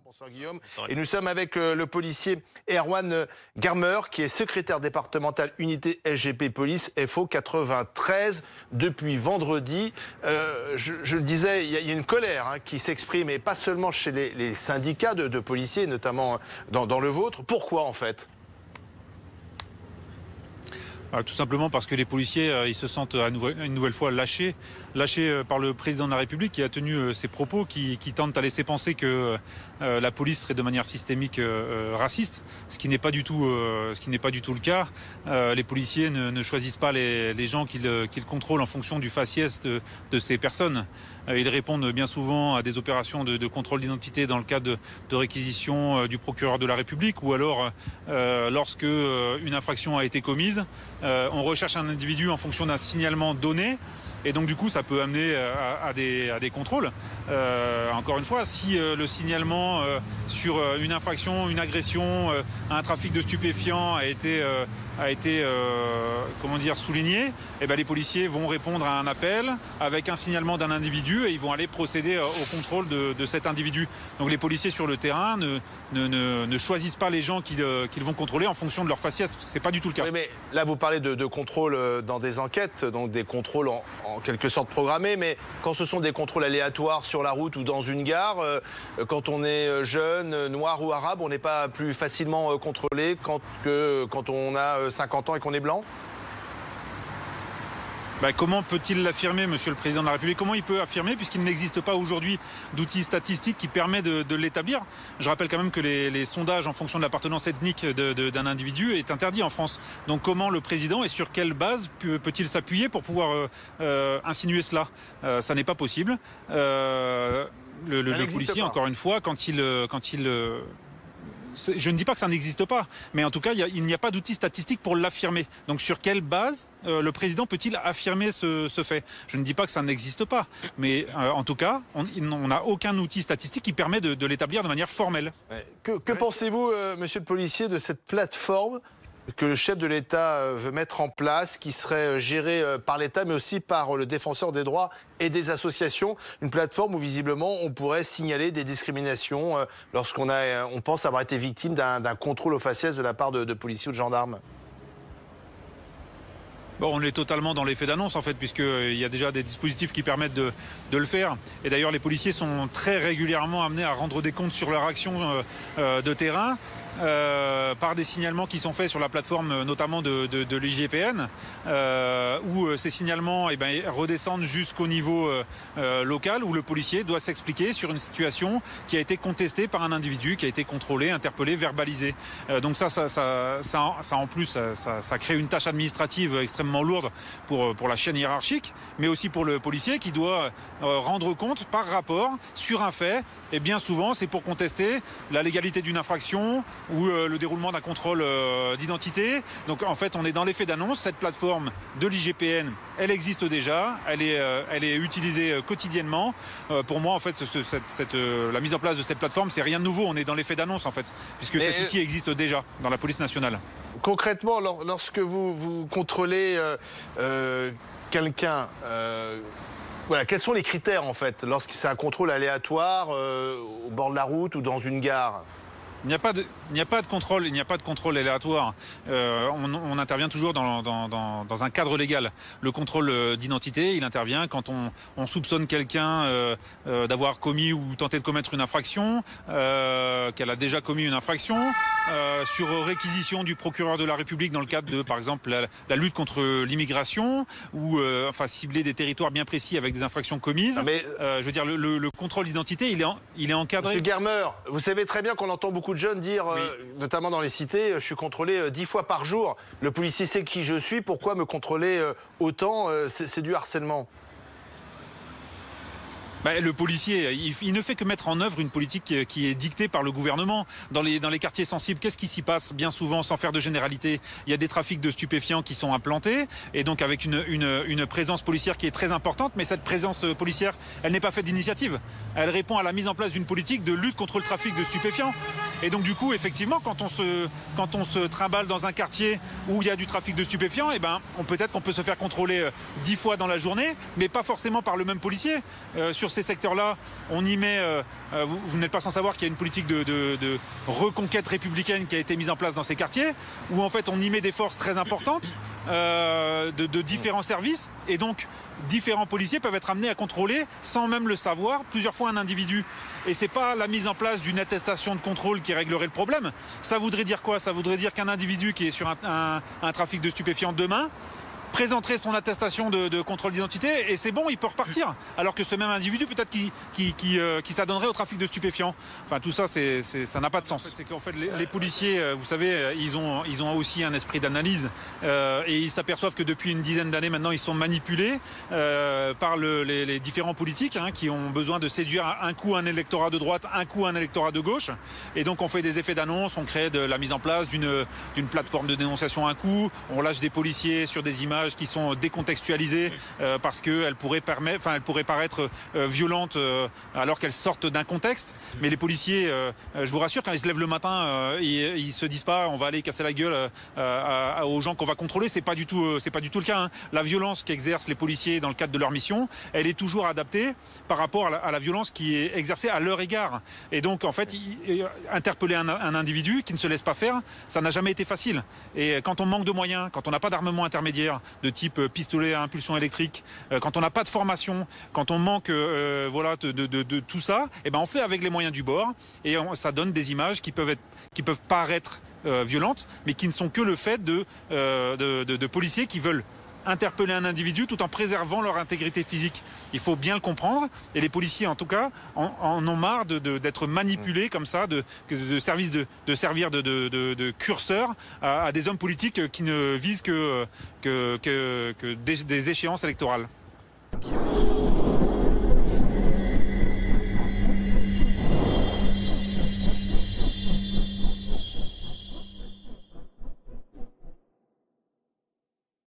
Bonsoir Guillaume. Et nous sommes avec le policier Erwan Garmer, qui est secrétaire départemental unité SGP Police FO 93 depuis vendredi. Je le disais, il y a une colère qui s'exprime, et pas seulement chez les syndicats de policiers, notamment dans le vôtre. Pourquoi en fait ? Tout simplement parce que les policiers ils se sentent une nouvelle fois lâchés par le président de la République, qui a tenu ces propos qui tentent à laisser penser que la police serait de manière systémique raciste, ce qui n'est pas du tout le cas. Les policiers ne choisissent pas les gens qu'ils contrôlent en fonction du faciès de ces personnes. Ils répondent bien souvent à des opérations de contrôle d'identité dans le cadre de réquisition du procureur de la République, ou alors lorsque une infraction a été commise, on recherche un individu en fonction d'un signalement donné. Et donc du coup ça peut amener à des contrôles. Encore une fois, si le signalement sur une infraction, une agression, un trafic de stupéfiants a été souligné, et les policiers vont répondre à un appel avec un signalement d'un individu, et ils vont aller procéder au contrôle de cet individu. Donc les policiers sur le terrain ne choisissent pas les gens qu'ils vont contrôler en fonction de leur faciès. C'est pas du tout le cas. Oui, mais là vous parlez de contrôle dans des enquêtes, donc des contrôles en quelque sorte programmés, mais quand ce sont des contrôles aléatoires sur la route ou dans une gare, quand on est jeune, noir ou arabe, on n'est pas plus facilement contrôlé quand on a 50 ans et qu'on est blanc ? Comment peut-il l'affirmer, Monsieur le Président de la République? Comment il peut affirmer, puisqu'il n'existe pas aujourd'hui d'outils statistiques qui permettent de l'établir? Je rappelle quand même que les sondages en fonction de l'appartenance ethnique d'un individu est interdit en France. Donc comment le Président et sur quelle base peut-il s'appuyer pour pouvoir insinuer cela? Ça n'est pas possible. Le policier, encore une fois, quand il je ne dis pas que ça n'existe pas, mais en tout cas, il n'y a pas d'outils statistiques pour l'affirmer. Donc sur quelle base le président peut-il affirmer ce fait? Je ne dis pas que ça n'existe pas, mais en tout cas, on n'a aucun outil statistique qui permet de l'établir de manière formelle. Que pensez-vous, monsieur le policier, de cette plateforme que le chef de l'État veut mettre en place, qui serait gérée par l'État, mais aussi par le défenseur des droits et des associations? Une plateforme où visiblement on pourrait signaler des discriminations lorsqu'on pense avoir été victime d'un contrôle aux faciès de la part de policiers ou de gendarmes. On est totalement dans l'effet d'annonce en fait, puisqu'il y a déjà des dispositifs qui permettent de le faire. Et d'ailleurs les policiers sont très régulièrement amenés à rendre des comptes sur leur action de terrain. Par des signalements qui sont faits sur la plateforme notamment de l'IGPN, où ces signalements redescendent jusqu'au niveau local, où le policier doit s'expliquer sur une situation qui a été contestée par un individu, qui a été contrôlé, interpellé, verbalisé. Donc ça en plus, ça crée une tâche administrative extrêmement lourde pour la chaîne hiérarchique, mais aussi pour le policier qui doit rendre compte par rapport sur un fait. Et bien souvent, c'est pour contester la légalité d'une infraction ou le déroulement d'un contrôle d'identité. Donc en fait, on est dans l'effet d'annonce. Cette plateforme de l'IGPN, elle existe déjà, elle est utilisée quotidiennement. Pour moi, en fait, la mise en place de cette plateforme, c'est rien de nouveau. On est dans l'effet d'annonce, en fait, puisque cet outil existe déjà dans la police nationale. Concrètement, lorsque vous contrôlez quelqu'un, voilà, quels sont les critères, en fait, lorsque c'est un contrôle aléatoire au bord de la route ou dans une gare? Il n'y a pas de contrôle aléatoire. On intervient toujours dans un cadre légal. Le contrôle d'identité, il intervient quand on soupçonne quelqu'un d'avoir commis ou tenté de commettre une infraction, qu'elle a déjà commis une infraction, sur réquisition du procureur de la République dans le cadre de, par exemple, la lutte contre l'immigration, ou cibler des territoires bien précis avec des infractions commises. Je veux dire, le contrôle d'identité, il est encadré. Monsieur Garmer, vous savez très bien qu'on entend beaucoup de jeunes dire, oui, notamment dans les cités, je suis contrôlé 10 fois par jour. Le policier sait qui je suis, pourquoi me contrôler autant? C'est du harcèlement. Le policier, il ne fait que mettre en œuvre une politique qui est dictée par le gouvernement. Dans les quartiers sensibles, qu'est-ce qui s'y passe? Bien souvent, sans faire de généralité, il y a des trafics de stupéfiants qui sont implantés, et donc avec une présence policière qui est très importante, mais cette présence policière, elle n'est pas faite d'initiative. Elle répond à la mise en place d'une politique de lutte contre le trafic de stupéfiants. Et donc du coup, effectivement, quand on se trimballe dans un quartier où il y a du trafic de stupéfiants, eh ben, peut-être qu'on peut se faire contrôler 10 fois dans la journée, mais pas forcément par le même policier. Sur ces secteurs-là, on y met... vous n'êtes pas sans savoir qu'il y a une politique de reconquête républicaine qui a été mise en place dans ces quartiers, où en fait on y met des forces très importantes de différents services, et donc différents policiers peuvent être amenés à contrôler, sans même le savoir, plusieurs fois un individu. Et c'est pas la mise en place d'une attestation de contrôle qui réglerait le problème. Ça voudrait dire quoi? Ça voudrait dire qu'un individu qui est sur un trafic de stupéfiants demain présenterait son attestation de contrôle d'identité et c'est bon, il peut repartir. Alors que ce même individu, peut-être qui s'adonnerait au trafic de stupéfiants. Enfin, tout ça, ça n'a pas de sens. En fait, c'est qu'en fait, les policiers, vous savez, ils ont aussi un esprit d'analyse et ils s'aperçoivent que depuis une dizaine d'années maintenant, ils sont manipulés par les différents politiques qui ont besoin de séduire un coup un électorat de droite, un coup un électorat de gauche. Et donc, on fait des effets d'annonce, on crée de la mise en place d'une plateforme de dénonciation un coup, on lâche des policiers sur des images qui sont décontextualisées parce qu'elles pourraient paraître violentes alors qu'elles sortent d'un contexte. Mais les policiers, je vous rassure, quand ils se lèvent le matin, ils se disent pas on va aller casser la gueule aux gens qu'on va contrôler. C'est pas du tout le cas. La violence qu'exercent les policiers dans le cadre de leur mission, elle est toujours adaptée par rapport à la violence qui est exercée à leur égard. Et donc en fait, interpeller un individu qui ne se laisse pas faire, ça n'a jamais été facile. Et quand on manque de moyens, quand on n'a pas d'armement intermédiaire de type pistolet à impulsion électrique, quand on n'a pas de formation, quand on manque de tout ça, eh ben on fait avec les moyens du bord et ça donne des images qui peuvent paraître violentes, mais qui ne sont que le fait de policiers qui veulent interpeller un individu tout en préservant leur intégrité physique. Il faut bien le comprendre et les policiers en tout cas en ont marre d'être manipulés comme ça, de servir de curseur à des hommes politiques qui ne visent que des échéances électorales.